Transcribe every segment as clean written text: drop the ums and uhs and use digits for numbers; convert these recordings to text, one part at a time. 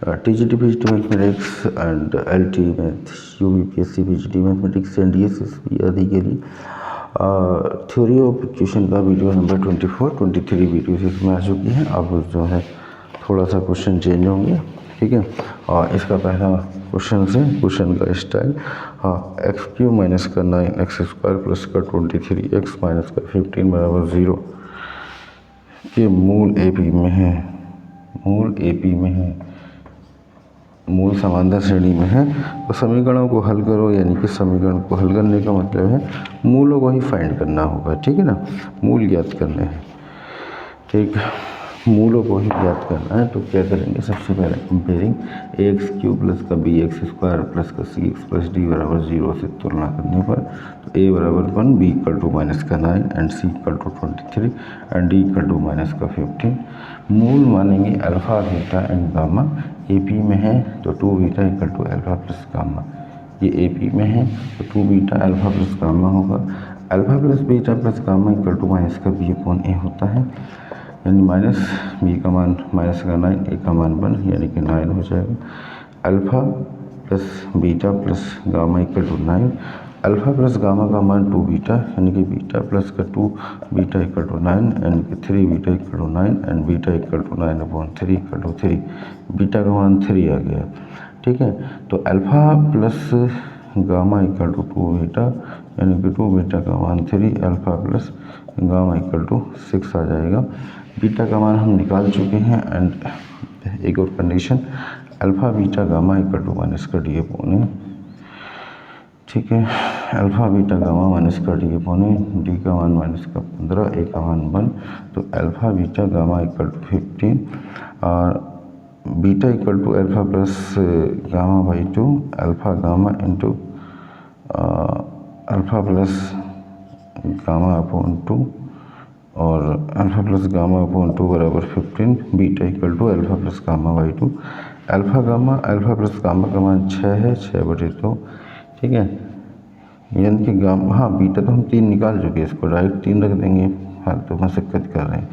TGT PGT mathematics and LT math, UPSC PGT mathematics and DSSP आदि के लिए theory of equation का video number 23 videos इसमें आ चुकी हैं। अब जो है थोड़ा सा क्वेश्चन चेंज होंगे, ठीक है। और इसका पहला क्वेश्चन से क्वेश्चन का स्टाइल, एक्स क्यू माइनस का 9x स्क्वायर प्लस का 23x माइनस का 15 बराबर 0 के मूल AP में है, मूल समांतर श्रेणी में है। तो समीकरणों को हल करो, यानी कि समीकरण को हल करने का मतलब है मूलों को ही फाइंड करना होगा, ठीक है ना। मूल ज्ञात करने हैं, ठीक, मूलों को ही ज्ञात करना है। तो क्या करेंगे, सबसे पहले कंपेयरिंग ax³ प्लस का bx स्क्वायर प्लस का cx प्लस d बराबर 0 से तुलना करने पर तो a बराबर 1, b इक्वल टू माइनस का 9 and c equal to 23 and d equal to minus का 15। मूल मानेंगे alpha beta and gamma, AP में है तो 2 beta equal to alpha plus gamma, ये AP में है तो 2 बीटा अल्फा प्लस गामा होगा। Alpha plus beta plus gamma equal to minus का b अपॉन a होता है, यानी माइनस b का मान माइनस का 9, a का मान 1 यानी कि 9 हो जाएगा। Alpha plus beta plus gamma equal to 9, alpha plus gamma का मान 2 बीटा यानी कि बीटा प्लस का 2 बीटा इक्वल टू 9 यानी कि 3 beta equal to 9 and beta equal to 9 upon 3 equal to 3, beta का मान 3 आ गया, ठीक है। तो alpha plus gamma equal to 2 beta यानी कि 2 बीटा का मान 3, alpha plus gamma equal to 6 आ जाएगा। बीटा का मान हम निकाल चुके हैं एंड एक और condition, alpha beta gamma equal to minus का डी अपॉन ए, ठीक है। अल्फा बीटा गामा माइनस का डी अपॉन ए, डी का मान माइनस का 15, ए का मान 1, तो alpha beta gamma equal to 15 और beta equal to alpha plus gamma by 2, alpha gamma into alpha plus gamma upon 2 और अल्फा प्लस गामा अपॉन 2 बराबर 15, beta equal to alpha plus gamma by 2, alpha plus gamma का मान 6 है, 6/2, ठीक है। यानी कि गामा, हाँ बीटा तो हम 3 निकाल चुके हैं, इसको डायरेक्ट 3 रख देंगे, हाँ तो मशक्कत कर रहे हैं।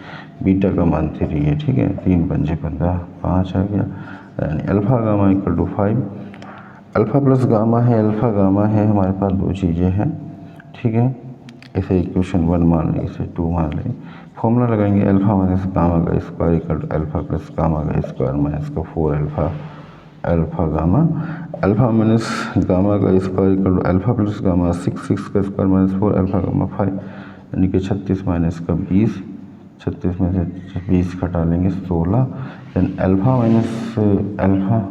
बीटा का मान 3 है, ठीक है, 3 पंजे 15, 5 आ गया, यानी alpha gamma equal to 5। Alpha plus gamma है, अल्फा गामा है, हमारे पास दो चीज़ें हैं, ठीक है। इसे इक्वेशन 1 मान लें, इसे 2 मान लें। फॉर्मूला लगाएंगे अल्फा माइनस गामा का square equal to alpha plus gamma का स्क्वायर माइनस का 4 alpha gamma, alpha minus gamma का square equal to alpha plus gamma 6 का स्क्वायर माइनस 4 अल्फा गामा 5, यानी कि 36 माइनस का 20, 36 में से 20 घटा लेंगे 16, देन अल्फा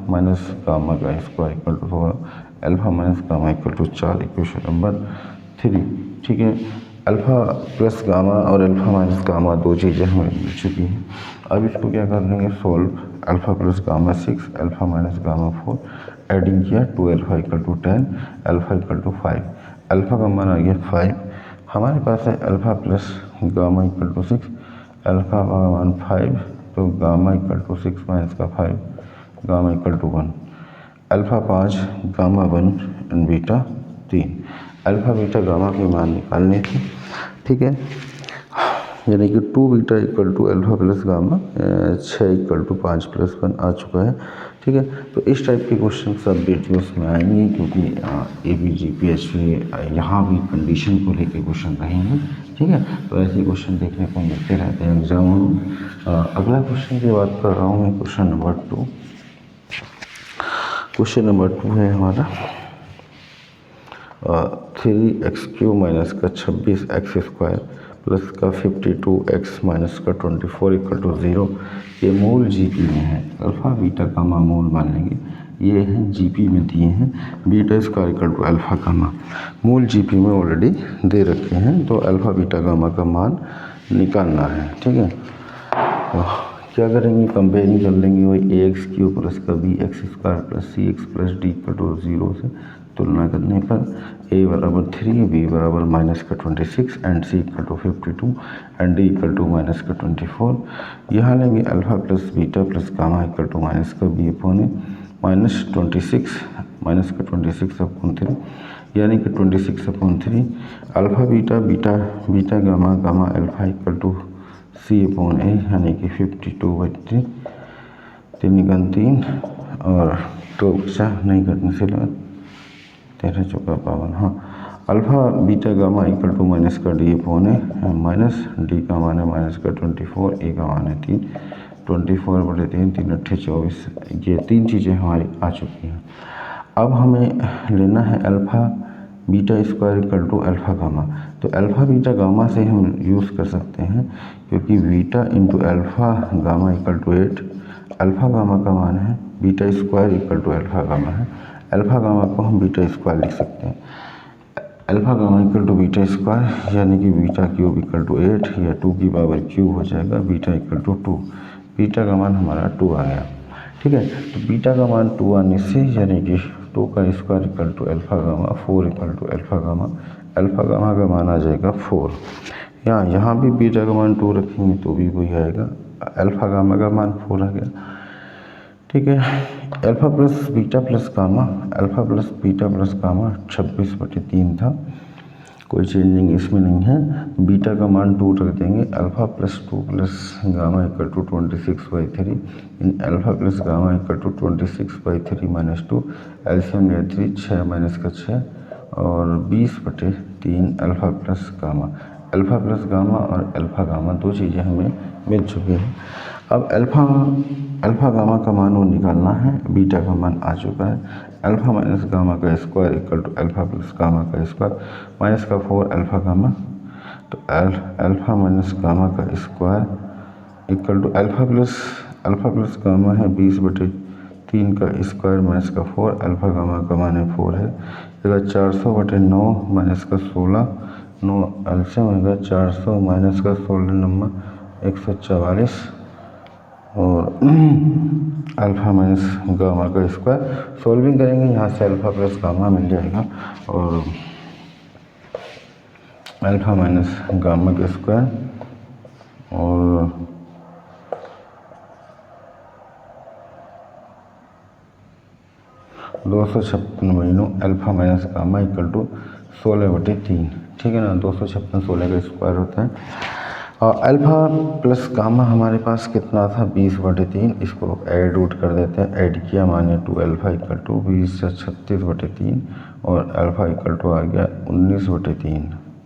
माइनस गामा का square equal to 16, alpha minus gamma equal to 4, equation number 3, ठीक है। अल्फा प्लस गामा और अल्फा माइनस गामा दो चीज़ें हमें मिल चुकी हैं। अब इसको क्या कर लेंगे, solve. Alpha plus gamma 6, alpha minus gamma 4, adding किया 2 alpha equal to 10, alpha equal to 5, alpha का मान आ गया 5। हमारे पास है alpha plus gamma equal to 6, alpha का मान 5, तो गामा इक्वल टू 6 माइनस का 5, gamma equal to 1, alpha 5, gamma 1 and beta 3। Alpha beta gamma के मान निकालने थे, ठीक है, यानी कि 2 beta equal to alpha plus gamma 6 equal to 5 plus 1 आ चुका है, ठीक है। तो इस टाइप के क्वेश्चन सब वीडियोस में आएंगे, क्योंकि APG PHP यहाँ भी कंडीशन को लेके क्वेश्चन रहेंगे, ठीक है। तो ऐसे क्वेश्चन देखने को मिलते रहते हैं एग्जाम में। अगला क्वेश्चन की बात कर रहा हूँ मैं, क्वेश्चन नंबर 2। क्वेश्चन नंबर 2 है हमारा 3x³ माइनस का 26x स्क्वायर प्लस का 52x माइनस का 24 इक्वल टू 0, ये मूल GP में है। अल्फा बीटा गामा मूल मान लेंगे, ये हैं GP में दिए हैं, beta square equal to alpha gamma, मूल GP में ऑलरेडी दे रखे हैं, तो अल्फा बीटा गामा का मान निकालना है, ठीक है। तो क्या करेंगे, कंपेयरिंग कर लेंगे वही ax³ प्लस का bx square plus cx plus d equal to 0 से तुलना करने पर a बराबर 3, b बराबर माइनस का 26 and c equal to 52 and d equal to minus का 24। यहाँ लेंगे alpha plus beta plus gamma equal to minus का b अपॉन ए माइनस 26 माइनस का 26 अपॉन 3, यानी कि 26 upon 3, alpha beta gamma alpha equal to c upon A, यानी कि 52/3, 3 3 और 2 बचा नहीं करने से 13 चौका 52। हाँ, alpha beta gamma equal to minus का डी अपॉन है माइनस डी का मान है माइनस का 24, ए का मान है 3, 24 बटे 3, 3 अट्ठे 24। ये 3 चीज़ें हमारी आ चुकी हैं। अब हमें लेना है alpha beta square equal to alpha gamma. तो अल्फ़ा बीटा गामा से हम यूज़ कर सकते हैं, क्योंकि beta into alpha gamma equal to 8। Alpha gamma का मान है beta square equal to alpha gamma है। अल्फ़ा गामा को हम बीटा स्क्वायर लिख सकते हैं। Alpha gamma equal to beta square, यानी कि बीटा क्यूब इक्वल टू 8 या 2 की पावर क्यूब हो जाएगा। बीटा इक्वल टू 2, बीटा का मान हमारा 2 आ गया। ठीक है, तो बीटा का मान 2 आने से यानी कि 2 का square equal to alpha gamma, 4 equal to alpha gamma. Alpha gamma का मान आ जाएगा 4। यहाँ भी बीटा का मान 2 रखेंगे तो भी वही आएगा। अल्फ़ा गामा का मान 4 आ गया। ठीक है, alpha plus beta plus gamma, alpha plus beta plus gamma 26/3 था, कोई चेंजिंग इसमें नहीं है। बीटा का मान 2 रख देंगे। Alpha plus 2 plus gamma equal to 26/3, इन alpha plus gamma equal to 26/3 minus 2, LCM ले 3, 6 माइनस का 6 और 20/3 alpha plus gamma. Alpha plus gamma और अल्फ़ा गामा 2 चीज़ें हमें मिल चुकी हैं। अब अल्फ़ा गामा का मान वो निकालना है, बीटा का मान आ चुका है। अल्फ़ा माइनस गामा का square equal to alpha plus gamma का स्क्वायर, माइनस का 4 अल्फ़ा गामा, तो अल्फ़ा माइनस गामा का square equal to alpha plus gamma है 20/3 का स्क्वायर माइनस का 4, अल्फ़ा गामा का मान है 4 है। इसका 400/9 माइनस का 16, 9 एलसीएम होगा 400 माइनस का 16 नंबर 144 और अल्फ़ा माइनस गामा का स्क्वायर। सॉल्विंग करेंगे, यहाँ से अल्फ़ा प्लस गामा मिल जाएगा और अल्फ़ा माइनस गामा का स्क्वायर और दो 256 alpha minus gamma equal to 16/3। ठीक है ना, 256 16 का स्क्वायर होता है। और अल्फ़ा प्लस गामा हमारे पास कितना था 20/3, इसको ऐड रूट कर देते हैं। ऐड किया माने 2 अल्फ़ा इक्वल टू 20 से 36/3 और अल्फ़ा इक्वल टू आ गया 19/3,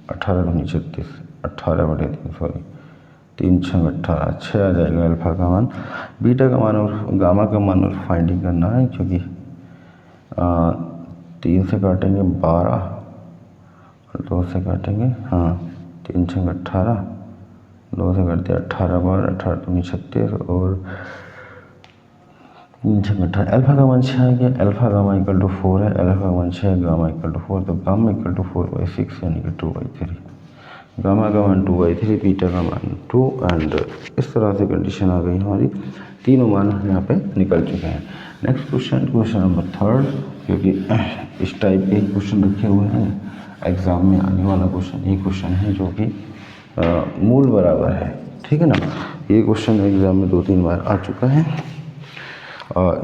18 दूनी 36, 18/3 सॉरी 3 6 18, 6 आ जाएगा अल्फ़ा का मान। बीटा का मान और गामा का मान और फाइंडिंग करना है, क्योंकि 3 से काटेंगे 12 और 2 से काटेंगे 3 6 18, 2 से करते 18 बार 18 दूनी 36 और 3 6 18। अल्फ़ा का मान 6 आ गया। अल्फ़ा गामा इक्वल टू 4 है, अल्फ़ा का मान 6 गामा इक्वल टू 4, तो गामा इक्वल टू 4/6 यानी कि 2/3। गामा का मान 2/3, बीटा का मान 2 एंड इस तरह से कंडीशन आ गई हमारी। तीनों मान यहाँ पे निकल चुके हैं। नेक्स्ट क्वेश्चन नंबर 3, क्योंकि इस टाइप के क्वेश्चन रखे हुए हैं एग्ज़ाम में आने वाला क्वेश्चन ये क्वेश्चन है जो कि मूल बराबर है। ठीक है ना, ये क्वेश्चन एग्ज़ाम में 2-3 बार आ चुका है।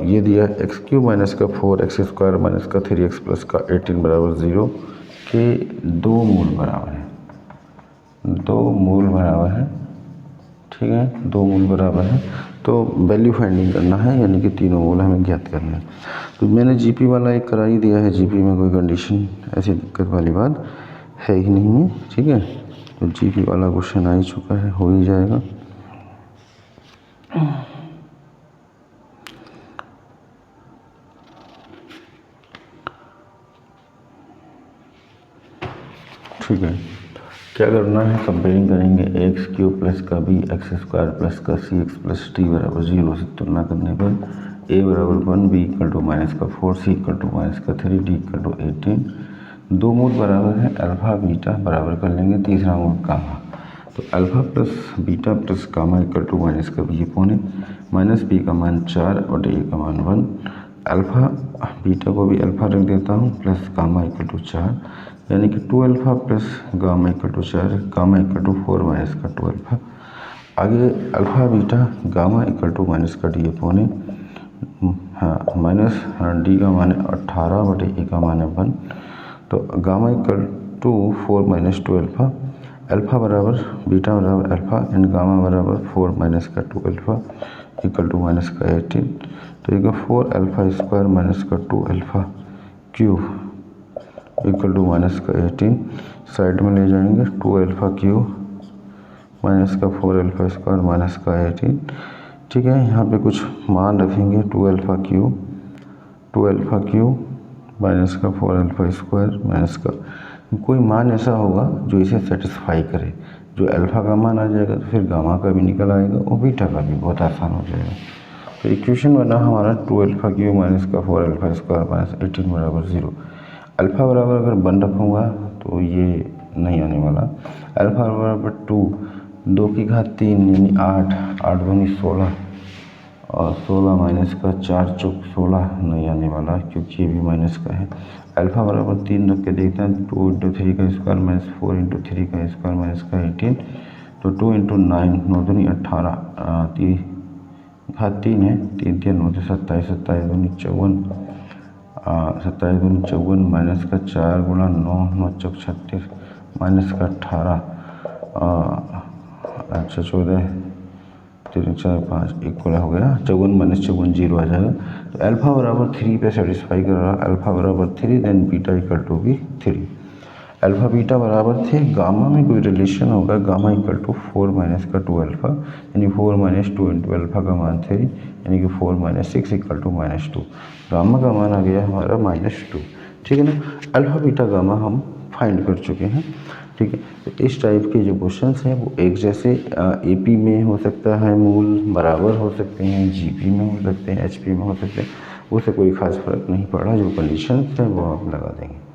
ये दिया x³ माइनस का 4x² माइनस का 3x प्लस का 18 बराबर 0 के 2 मूल बराबर है। 2 मूल बराबर है। ठीक है, 2 मूल बराबर है, तो वैल्यू फाइंडिंग करना है, यानी कि तीनों मूल हमें ज्ञात करना है। तो मैंने जीपी वाला एक करा ही दिया है। जीपी में कोई कंडीशन ऐसी दिक्कत वाली बात है ही नहीं है। ठीक है, तो जीपी वाला क्वेश्चन आ ही चुका है, हो ही जाएगा। ठीक है, क्या करना है, कंपेयरिंग करेंगे x³ प्लस का b x² प्लस का cx प्लस t बराबर 0 से तुलना करने पर a बराबर 1, b इक्वल टू माइनस का 4, c इक्वल टू माइनस का 3, d इक्वल टू 18। 2 मूल बराबर है, अल्फ़ा बीटा बराबर कर लेंगे तीसरा मूल गामा। तो alpha plus beta plus gamma equal to minus का b अपॉन है माइनस b का मान 4 और a का मान 1। अल्फ़ा बीटा को भी अल्फ़ा रख देता हूँ प्लस गामा इक्वल टू 4, यानी कि 2 alpha plus gamma equal to 4, gamma equal to 4 minus का 2 अल्फ़ा। आगे alpha beta gamma equal to minus का डी अपॉन माइनस डी का मान है 18/a का मान है 1। तो gamma equal to 4 minus 2 alpha, alpha बराबर बीटा बराबर अल्फ़ा एंड गामा बराबर 4 माइनस का 2 अल्फ़ा। इक्वल टू माइनस का 18, तो ये 4 अल्फ़ा स्क्वायर माइनस का 2 alpha cube equal to minus का 18, साइड में ले जाएंगे 2 अल्फ़ा क्यूब माइनस का 4 अल्फ़ा स्क्वायर माइनस का 18, ठीक है। यहाँ पे कुछ मान रखेंगे 2 अल्फ़ा क्यूब माइनस का 4 अल्फ़ा स्क्वायर माइनस का कोई मान ऐसा होगा जो इसे सेटिस्फाई करे, जो अल्फ़ा का मान आ जाएगा तो फिर गामा का भी निकल आएगा और बीटा का भी, बहुत आसान हो जाएगा। तो इक्वेशन बना हमारा 2 अल्फ़ा क्यूब माइनस का 4 अल्फ़ा स्क्वायर माइनस 18 बराबर 0। अल्फ़ा बराबर अगर 1 रखूँगा तो ये नहीं आने वाला। अल्फ़ा बराबर 2, 2 की घात 3 यानी 8, 8 दूनी 16 और 16 माइनस का 4 चौक 16 नहीं आने वाला क्योंकि ये भी माइनस का है। अल्फ़ा बराबर 3 रख के देखते हैं, 2 इंटू 3 का स्क्वायर माइनस 4 इंटू 3 का स्क्वायर माइनस का 18, तो 2 इंटू 9, 9 दूनी 18, 3 घात 3 है, 3 3 9 27, 27 दूनी 54, 27 दूनी 54 माइनस का 4 गुणा 9, 9 चौक 36 माइनस का 18, अच्छा 14 3 4 5 इक्वल हो गया 54 माइनस 54 जीरो आ जाएगा। तो अल्फ़ा बराबर 3 पे सेटिस्फाई कर रहा है, अल्फ़ा बराबर 3 देन बीटा इक्वल टू भी 3। अल्फ़ा बीटा बराबर थे, गामा में कोई रिलेशन होगा, गामा इक्वल टू 4 माइनस का 2 अल्फ़ा यानी 4 माइनस 2 इंटू अल्फ़ा का मान 3 यानी कि 4 माइनस 6 इक्वल टू -2। गामा का मान आ गया हमारा -2, ठीक है ना। अल्फ़ा बीटा गामा हम फाइंड कर चुके हैं, ठीक है। तो इस टाइप के जो क्वेश्चंस हैं वो एक जैसे एपी में हो सकता है, मूल बराबर हो सकते हैं, जीपी में हो सकते हैं, एचपी में हो सकते हैं, उससे कोई ख़ास फ़र्क नहीं पड़ा। जो कंडीशंस हैं वो आप लगा देंगे।